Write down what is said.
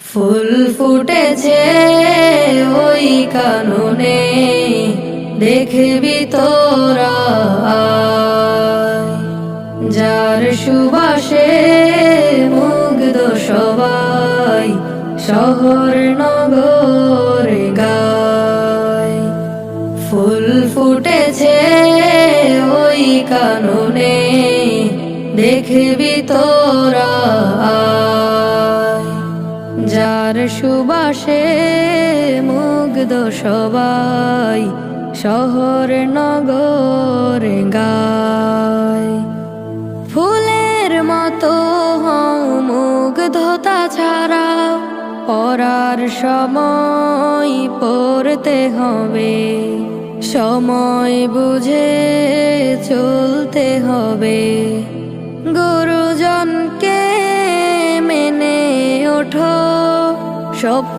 ফুল ফুটেছে ওই কাননে, দেখবি তোরা আয়। যার সুবাসে মুগ্ধ সবাই, শহর নগর গায়। ফুল ফুটেছে ওই কাননে, দেখবি তোরা আয়। যার সুবাসে মুগ্ধ সবাই, শহর নগর গায়। ফুলের মতো হও মুগ্ধতা ছাড়া, পড়ার সময় পড়তে হবে, সময় বুঝে চলতে হবে। গুরুজনকে মেনে ওঠো, সব